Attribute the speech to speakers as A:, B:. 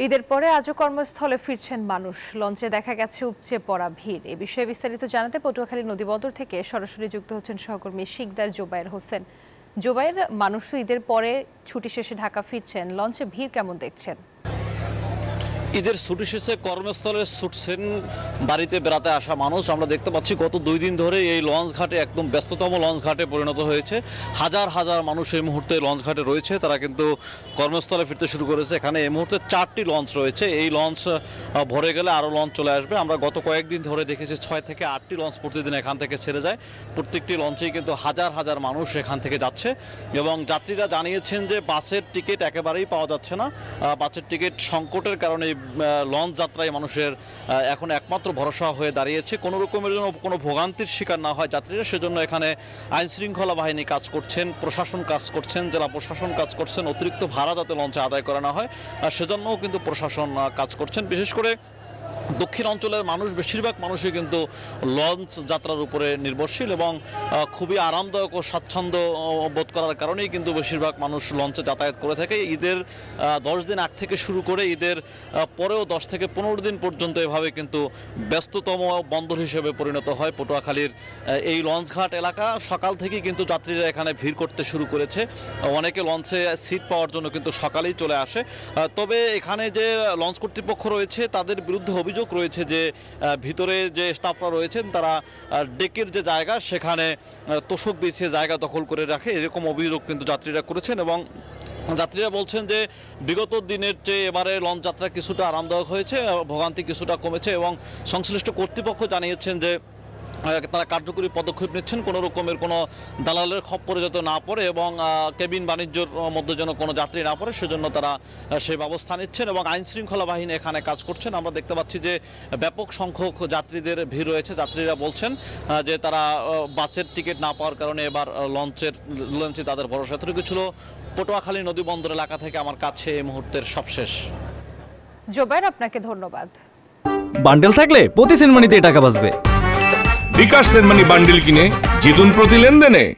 A: ঈদের পরে আজও কর্মস্থলে ফিরছেন মানুষ। লঞ্চে দেখা গেছে উপচে পড়া ভিড়। এ বিষয়ে বিস্তারিত জানাতে পটুয়াখালী নদীবন্দর থেকে সরাসরি যুক্ত হচ্ছেন সহকর্মী শিকদার জোবায়ের হোসেন। জোবায়ের, মানুষ তো ঈদের পরে ছুটি শেষে ঢাকা ফিরছেন, লঞ্চে ভিড় কেমন দেখছেন?
B: ঈদের ছুটি শেষে কর্মস্থলে ছুটছেন বাড়িতে বেড়াতে আসা মানুষ। আমরা দেখতে পাচ্ছি গত 2 দিন ধরে এই লঞ্চ ঘাটে একদম ব্যস্ততম লঞ্চ ঘাটে পরিণত হয়েছে। হাজার হাজার মানুষ এই মুহূর্তে লঞ্চ ঘাটে রয়েছে, তারা কিন্তু কর্মস্থলে ফিরতে শুরু করেছে। এখানে এই মুহূর্তে 4টি লঞ্চ রয়েছে। এই লঞ্চ ভরে গেলে আরও লঞ্চ চলে আসবে। আমরা গত কয়েকদিন ধরে দেখেছি 6 থেকে 8টি লঞ্চ প্রতিদিন এখান থেকে ছেড়ে যায়। প্রত্যেকটি লঞ্চেই কিন্তু হাজার হাজার মানুষ এখান থেকে যাচ্ছে এবং যাত্রীরা জানিয়েছেন যে বাসের টিকিট একেবারেই পাওয়া যাচ্ছে না। বাসের টিকিট সংকটের কারণে লঞ্চ যাত্রায় মানুষের এখন একমাত্র ভরসা হয়ে দাঁড়িয়েছে। কোনো রকমের জন্য কোনো ভোগান্তির শিকার না হয় যাত্রীরা, সেজন্য এখানে আইন শৃঙ্খলা বাহিনী কাজ করছেন, প্রশাসন কাজ করছেন, জেলা প্রশাসন কাজ করছেন। অতিরিক্ত ভাড়া যাতে লঞ্চে আদায় করা না হয় সেজন্যও কিন্তু প্রশাসন কাজ করছেন। বিশেষ করে দক্ষিণ অঞ্চলের মানুষ, বেশিরভাগ মানুষই কিন্তু লঞ্চ যাত্রার উপরে নির্ভরশীল এবং খুবই আরামদায়ক ও স্বাচ্ছন্দ্য বোধ করার কারণেই কিন্তু বেশিরভাগ মানুষ লঞ্চে যাতায়াত করে থাকে। ঈদের 10 দিন আগ থেকে শুরু করে ঈদের পরেও 10 থেকে 15 দিন পর্যন্ত এভাবে কিন্তু ব্যস্ততম বন্দর হিসেবে পরিণত হয় পটুয়াখালীর এই লঞ্চঘাট এলাকা। সকাল থেকেই কিন্তু যাত্রীরা এখানে ভিড় করতে শুরু করেছে। অনেকে লঞ্চে সিট পাওয়ার জন্য কিন্তু সকালেই চলে আসে। তবে এখানে যে লঞ্চ কর্তৃপক্ষ রয়েছে তাদের বিরুদ্ধে অভিযোগ রয়েছে যে ভিতরে যে স্টাফরা রয়েছেন তারা ডেকের যে জায়গা সেখানে তোষক বিছিয়ে জায়গা দখল করে রাখে, এরকম অভিযোগ কিন্তু যাত্রীরা করেছেন। এবং যাত্রীরা বলছেন যে বিগত দিনের চেয়ে এবারে লঞ্চ যাত্রা কিছুটা আরামদায়ক হয়েছে, ভোগান্তি কিছুটা কমেছে এবং সংশ্লিষ্ট কর্তৃপক্ষ জানিয়েছেন যে তারা কার্যকরী পদক্ষেপ নিচ্ছেন কোনো রকমের কোনো দালালের খপ্পরে যাতে না পড়ে এবং কেবিন বাণিজ্যর মধ্যে যেন কোনো যাত্রী না পড়ে সেজন্য তারা সেই ব্যবস্থা নিচ্ছেন এবং আইন শৃঙ্খলা বাহিনী এখানে কাজ করছেন। আমরা দেখতে পাচ্ছি যে ব্যাপক সংখ্যক যাত্রীদের ভিড় রয়েছে। যাত্রীরা বলছেন যে তারা বাসের টিকিট না পাওয়ার কারণে এবার লঞ্চে তাদের ভরসা। এতটুকু ছিল পটুয়াখালী নদী বন্দর এলাকা থেকে আমার কাছে এই মুহূর্তের সবশেষ।
A: জোবায়ের, আপনাকে ধন্যবাদ।
C: বান্ডেল থাকলে প্রতি সেনমানিতে টাকা বাঁচবে।
D: বিকাশ সেনমানি বান্ডিল কিনে জিতুন প্রতি লেনদেনে।